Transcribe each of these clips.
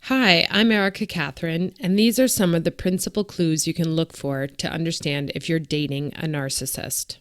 Hi, I'm Erica Catherine, and these are some of the principal clues you can look for to understand if you're dating a narcissist.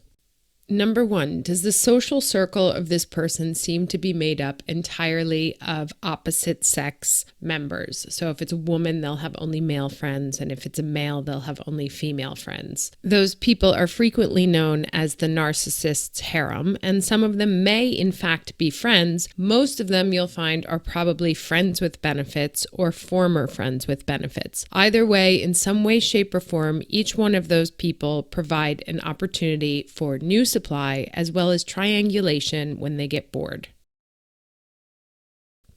Number 1, does the social circle of this person seem to be made up entirely of opposite sex members? So if it's a woman, they'll have only male friends, and if it's a male, they'll have only female friends. Those people are frequently known as the narcissist's harem, and some of them may in fact be friends. Most of them you'll find are probably friends with benefits or former friends with benefits. Either way, in some way, shape, or form, each one of those people provide an opportunity for new supply as well as triangulation when they get bored.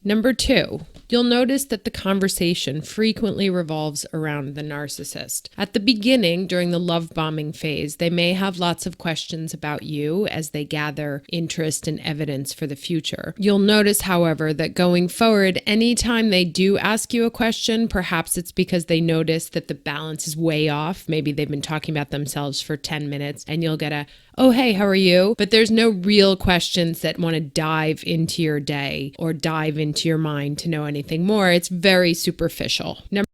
Number 2, you'll notice that the conversation frequently revolves around the narcissist. At the beginning, during the love bombing phase, they may have lots of questions about you as they gather interest and evidence for the future. You'll notice, however, that going forward, anytime they do ask you a question, perhaps it's because they notice that the balance is way off. Maybe they've been talking about themselves for 10 minutes and you'll get a, "Oh, hey, how are you?" But there's no real questions that want to dive into your day or dive into your mind to know anything more. It's very superficial. Number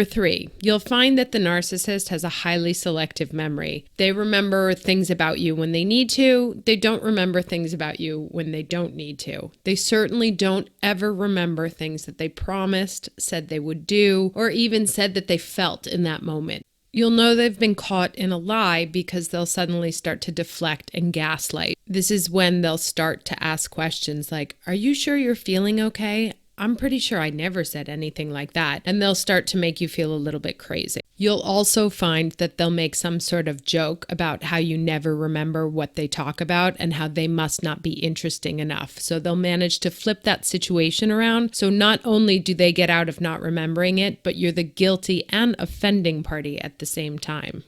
3, you'll find that the narcissist has a highly selective memory. They remember things about you when they need to. They don't remember things about you when they don't need to. They certainly don't ever remember things that they promised, said they would do, or even said that they felt in that moment. You'll know they've been caught in a lie because they'll suddenly start to deflect and gaslight. This is when they'll start to ask questions like, "Are you sure you're feeling okay? I'm pretty sure I never said anything like that." And they'll start to make you feel a little bit crazy. You'll also find that they'll make some sort of joke about how you never remember what they talk about and how they must not be interesting enough. So they'll manage to flip that situation around. So not only do they get out of not remembering it, but you're the guilty and offending party at the same time.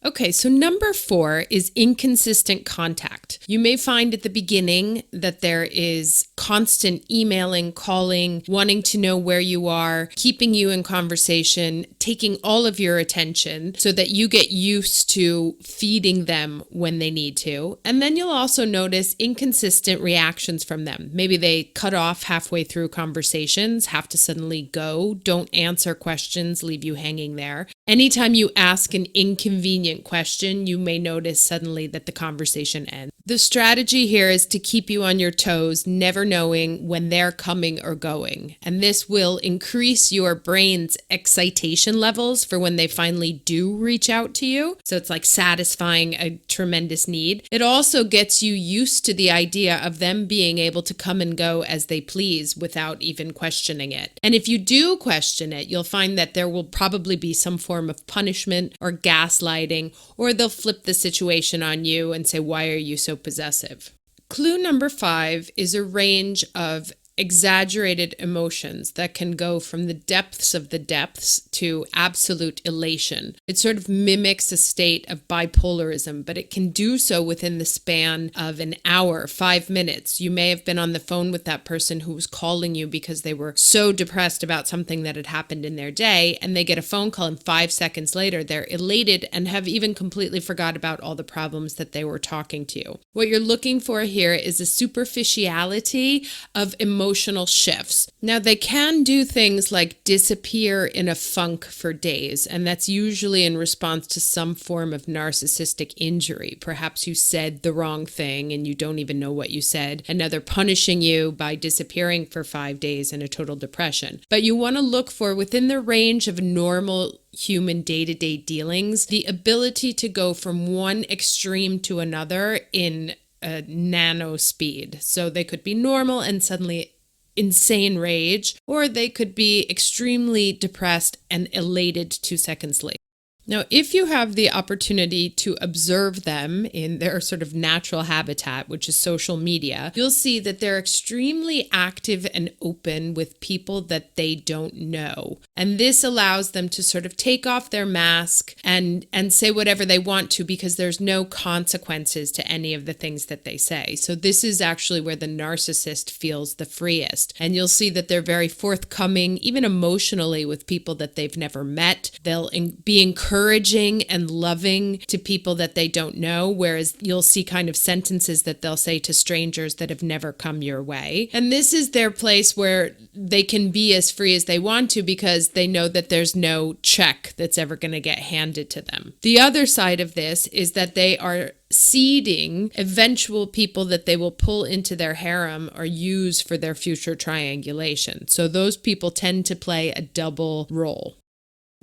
Okay, so number 4 is inconsistent contact. You may find at the beginning that there is constant emailing, calling, wanting to know where you are, keeping you in conversation, taking all of your attention so that you get used to feeding them when they need to. And then you'll also notice inconsistent reactions from them. Maybe they cut off halfway through conversations, have to suddenly go, don't answer questions, leave you hanging there. Anytime you ask an inconvenient question, you may notice suddenly that the conversation ends. The strategy here is to keep you on your toes, never knowing when they're coming or going. And this will increase your brain's excitation levels for when they finally do reach out to you. So it's like satisfying a tremendous need. It also gets you used to the idea of them being able to come and go as they please without even questioning it. And if you do question it, you'll find that there will probably be some form of punishment or gaslighting, or they'll flip the situation on you and say, "Why are you so possessive?" Clue number 5 is a range of exaggerated emotions that can go from the depths of the depths to absolute elation. It sort of mimics a state of bipolarism, but it can do so within the span of an hour, 5 minutes. You may have been on the phone with that person who was calling you because they were so depressed about something that had happened in their day, and they get a phone call and 5 seconds later they're elated and have even completely forgot about all the problems that they were talking to you. What you're looking for here is a superficiality of emotional shifts. Now, they can do things like disappear in a funk for days, and that's usually in response to some form of narcissistic injury. Perhaps you said the wrong thing and you don't even know what you said, and now they're punishing you by disappearing for 5 days in a total depression. But you want to look for, within the range of normal human day-to-day dealings, the ability to go from one extreme to another in a nano speed. So they could be normal and suddenly insane rage, or they could be extremely depressed and elated 2 seconds later. Now, if you have the opportunity to observe them in their sort of natural habitat, which is social media, you'll see that they're extremely active and open with people that they don't know. And this allows them to sort of take off their mask and say whatever they want to, because there's no consequences to any of the things that they say. So this is actually where the narcissist feels the freest. And you'll see that they're very forthcoming, even emotionally, with people that they've never met. They'll be encouraged encouraging and loving to people that they don't know, whereas you'll see kind of sentences that they'll say to strangers that have never come your way. And this is their place where they can be as free as they want to because they know that there's no check that's ever going to get handed to them. The other side of this is that they are seeding eventual people that they will pull into their harem or use for their future triangulation. So those people tend to play a double role.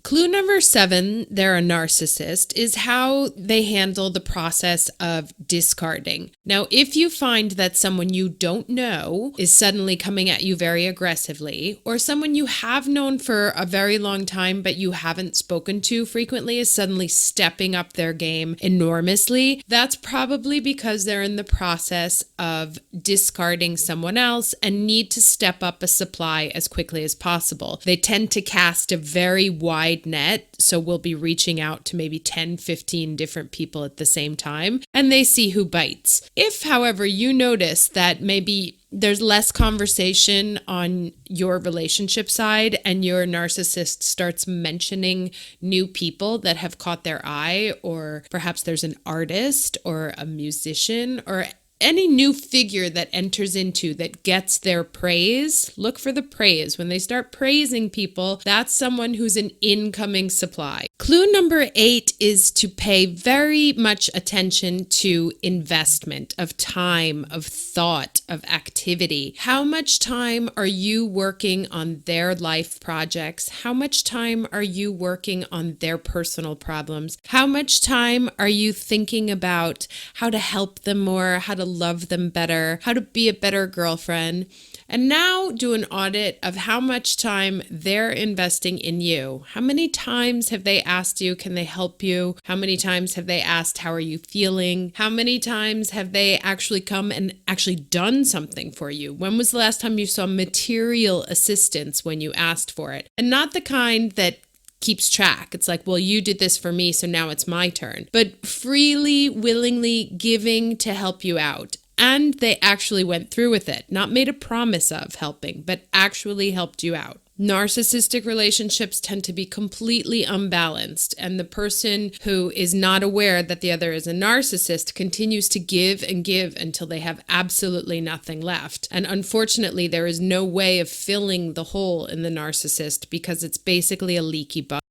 Clue number 7, they're a narcissist, is how they handle the process of discarding. Now, if you find that someone you don't know is suddenly coming at you very aggressively, or someone you have known for a very long time but you haven't spoken to frequently is suddenly stepping up their game enormously, that's probably because they're in the process of discarding someone else and need to step up a supply as quickly as possible. They tend to cast a very wide net, so we'll be reaching out to maybe 10, 15 different people at the same time, and they see who bites. If, however, you notice that maybe there's less conversation on your relationship side and your narcissist starts mentioning new people that have caught their eye, or perhaps there's an artist or a musician or any new figure that enters into that gets their praise, look for the praise. When they start praising people, that's someone who's an incoming supply. Clue number 8 is to pay very much attention to investment of time, of thought, of activity. How much time are you working on their life projects? How much time are you working on their personal problems? How much time are you thinking about how to help them more, how to love them better, how to be a better girlfriend? And now do an audit of how much time they're investing in you. How many times have they asked you, can they help you? How many times have they asked, how are you feeling? How many times have they actually come and actually done something for you? When was the last time you saw material assistance when you asked for it? And not the kind that keeps track. It's like, well, you did this for me, so now it's my turn. But freely, willingly giving to help you out. And they actually went through with it, not made a promise of helping, but actually helped you out. Narcissistic relationships tend to be completely unbalanced, and the person who is not aware that the other is a narcissist continues to give and give until they have absolutely nothing left. And unfortunately, there is no way of filling the hole in the narcissist because it's basically a leaky bucket.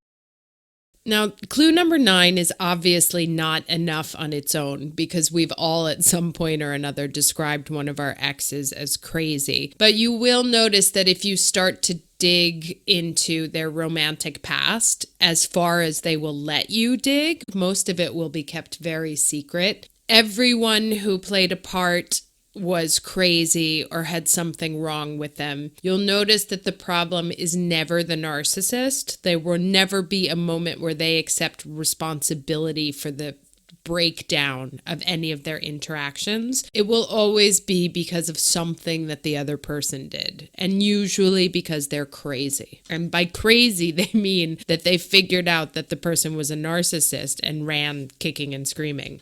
Now, clue number 9 is obviously not enough on its own because we've all at some point or another described one of our exes as crazy. But you will notice that if you start to dig into their romantic past, as far as they will let you dig, most of it will be kept very secret. Everyone who played a part was crazy or had something wrong with them. You'll notice that the problem is never the narcissist. There will never be a moment where they accept responsibility for the breakdown of any of their interactions. It will always be because of something that the other person did, and usually because they're crazy. And by crazy, they mean that they figured out that the person was a narcissist and ran kicking and screaming.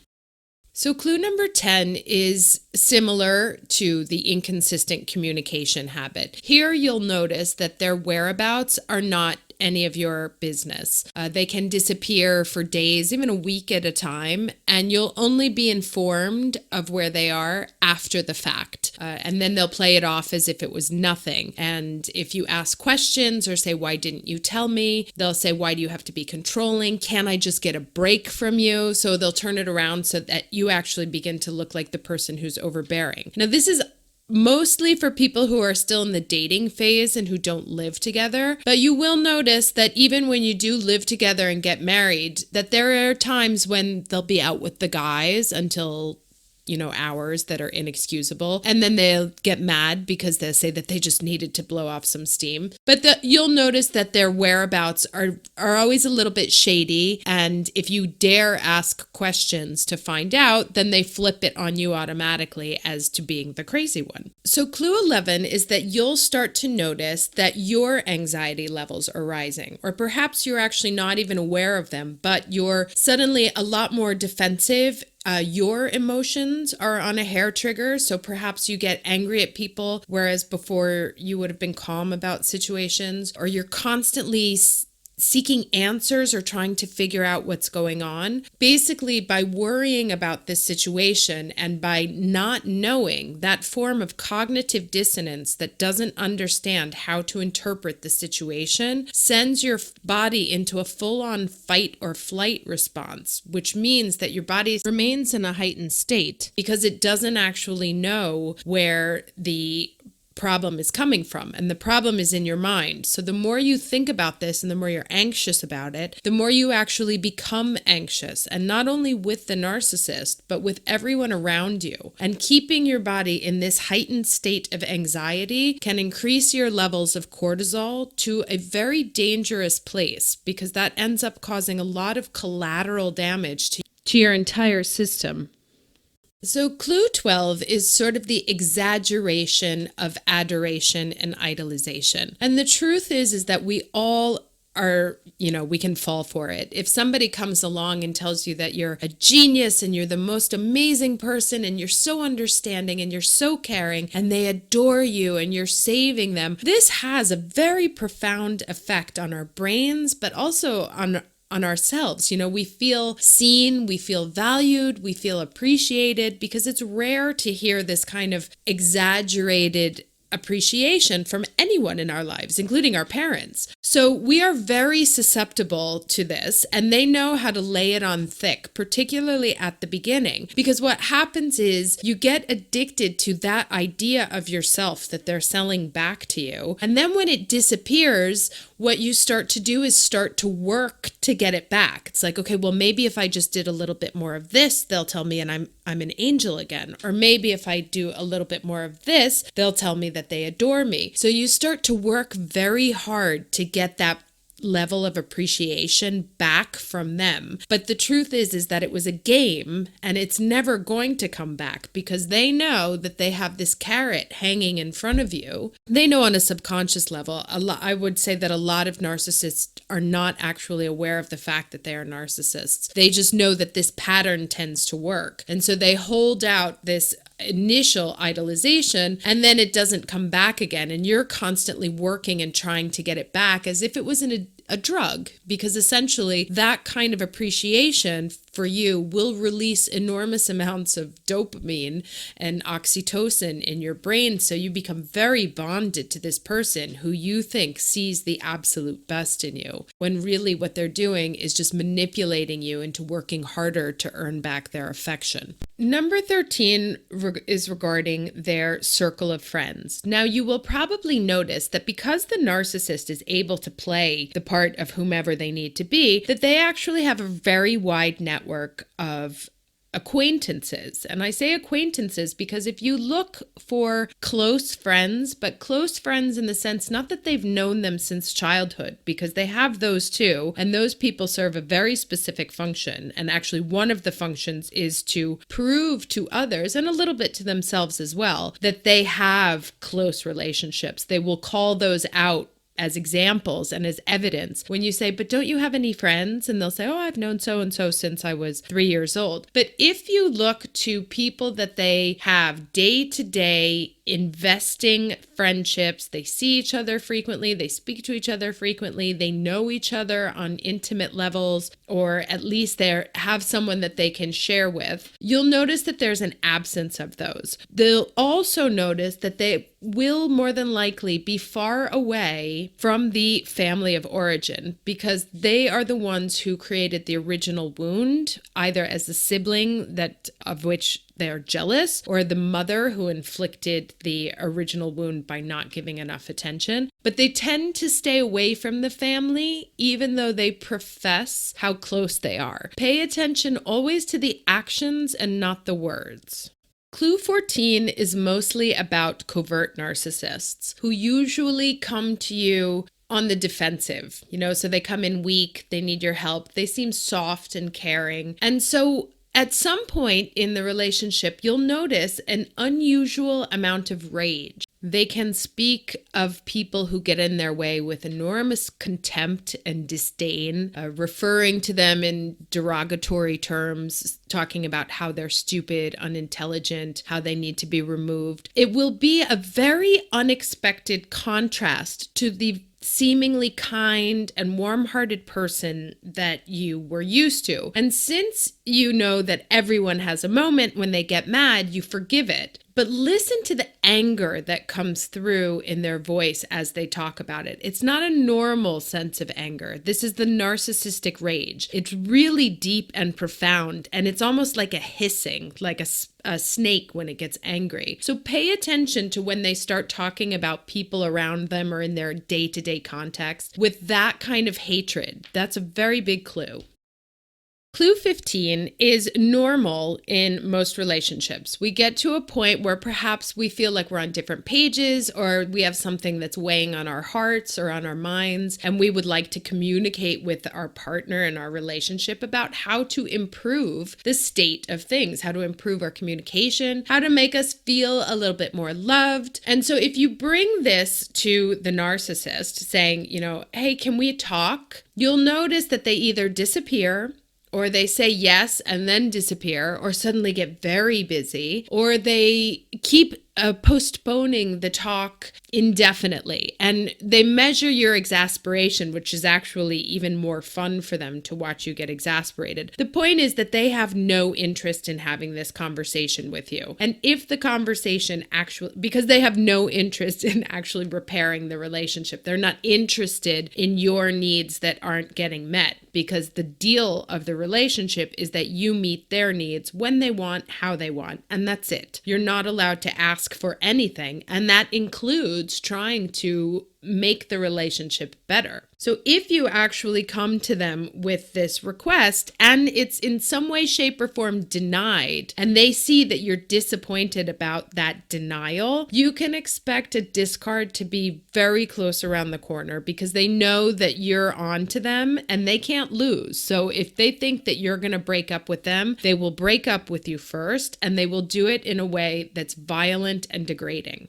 So clue number 10 is similar to the inconsistent communication habit. Here you'll notice that their whereabouts are not any of your business. They can disappear for days, even a week at a time, and you'll only be informed of where they are after the fact. And then they'll play it off as if it was nothing. And if you ask questions or say, why didn't you tell me? They'll say, why do you have to be controlling? Can't I just get a break from you? So they'll turn it around so that you actually begin to look like the person who's overbearing. Now, this is mostly for people who are still in the dating phase and who don't live together. But you will notice that even when you do live together and get married, that there are times when they'll be out with the guys until hours that are inexcusable. And then they'll get mad because they'll say that they just needed to blow off some steam. But you'll notice that their whereabouts are always a little bit shady. And if you dare ask questions to find out, then they flip it on you automatically as to being the crazy one. So clue 11 is that you'll start to notice that your anxiety levels are rising, or perhaps you're actually not even aware of them, but you're suddenly a lot more defensive. Your emotions are on a hair trigger, so perhaps you get angry at people, whereas before you would have been calm about situations, or you're constantly seeking answers or trying to figure out what's going on. Basically, by worrying about this situation and by not knowing, that form of cognitive dissonance that doesn't understand how to interpret the situation sends your body into a full-on fight or flight response, which means that your body remains in a heightened state because it doesn't actually know where the problem is coming from, and the problem is in your mind. So the more you think about this and the more you're anxious about it, the more you actually become anxious, and not only with the narcissist, but with everyone around you. And keeping your body in this heightened state of anxiety can increase your levels of cortisol to a very dangerous place, because that ends up causing a lot of collateral damage to your entire system. So clue 12 is sort of the exaggeration of adoration and idolization. And the truth is that we all are, we can fall for it. If somebody comes along and tells you that you're a genius and you're the most amazing person and you're so understanding and you're so caring and they adore you and you're saving them, this has a very profound effect on our brains, but also on ourselves. We feel seen, we feel valued, we feel appreciated, because it's rare to hear this kind of exaggerated appreciation from anyone in our lives, including our parents. So we are very susceptible to this, and they know how to lay it on thick, particularly at the beginning, because what happens is you get addicted to that idea of yourself that they're selling back to you. And then when it disappears, what you start to do is start to work to get it back. It's like, okay, well, maybe if I just did a little bit more of this, they'll tell me and I'm an angel again. Or maybe if I do a little bit more of this, they'll tell me that they adore me. So you start to work very hard to get that level of appreciation back from them. But the truth is that it was a game, and it's never going to come back, because they know that they have this carrot hanging in front of you. They know on a subconscious level. I would say that a lot of narcissists are not actually aware of the fact that they are narcissists. They just know that this pattern tends to work. And so they hold out this initial idolization, and then it doesn't come back again, and you're constantly working and trying to get it back as if it was a drug, because essentially that kind of appreciation for you will release enormous amounts of dopamine and oxytocin in your brain, so you become very bonded to this person who you think sees the absolute best in you, when really what they're doing is just manipulating you into working harder to earn back their affection. Number 13 is regarding their circle of friends. Now, you will probably notice that because the narcissist is able to play the part of whomever they need to be, that they actually have a very wide network of acquaintances. And I say acquaintances because if you look for close friends, but close friends in the sense not that they've known them since childhood, because they have those too, and those people serve a very specific function. And actually one of the functions is to prove to others, and a little bit to themselves as well, that they have close relationships. They will call those out as examples and as evidence. When you say, but don't you have any friends? And they'll say, oh, I've known so-and-so since I was 3 years old. But if you look to people that they have day-to-day investing friendships, they see each other frequently, they speak to each other frequently, they know each other on intimate levels, or at least they have someone that they can share with, you'll notice that there's an absence of those. They'll also notice that they will more than likely be far away from the family of origin, because they are the ones who created the original wound, either as a sibling of which they are jealous, or the mother who inflicted the original wound by not giving enough attention. But they tend to stay away from the family, even though they profess how close they are. Pay attention always to the actions and not the words. Clue 14 is mostly about covert narcissists, who usually come to you on the defensive, so they come in weak, they need your help, they seem soft and caring. And so at some point in the relationship, you'll notice an unusual amount of rage. They can speak of people who get in their way with enormous contempt and disdain, referring to them in derogatory terms, talking about how they're stupid, unintelligent, how they need to be removed. It will be a very unexpected contrast to the seemingly kind and warm-hearted person that you were used to. And since you know that everyone has a moment when they get mad, you forgive it. But listen to the anger that comes through in their voice as they talk about it. It's not a normal sense of anger. This is the narcissistic rage. It's really deep and profound, and it's almost like a hissing, like a snake when it gets angry. So pay attention to when they start talking about people around them or in their day-to-day context with that kind of hatred. That's a very big clue. Clue 15 is normal in most relationships. We get to a point where perhaps we feel like we're on different pages, or we have something that's weighing on our hearts or on our minds, and we would like to communicate with our partner in our relationship about how to improve the state of things, how to improve our communication, how to make us feel a little bit more loved. And so if you bring this to the narcissist saying, hey, can we talk? You'll notice that they either disappear, or they say yes and then disappear, or suddenly get very busy, or they keep postponing the talk indefinitely. And they measure your exasperation, which is actually even more fun for them to watch you get exasperated. The point is that they have no interest in having this conversation with you. And if the conversation because they have no interest in actually repairing the relationship, they're not interested in your needs that aren't getting met, because the deal of the relationship is that you meet their needs when they want, how they want, and that's it. You're not allowed to ask for anything, and that includes trying to make the relationship better. So if you actually come to them with this request and it's in some way, shape, or form denied, and they see that you're disappointed about that denial, you can expect a discard to be very close around the corner, because they know that you're on to them and they can't lose. So if they think that you're going to break up with them, they will break up with you first, and they will do it in a way that's violent and degrading.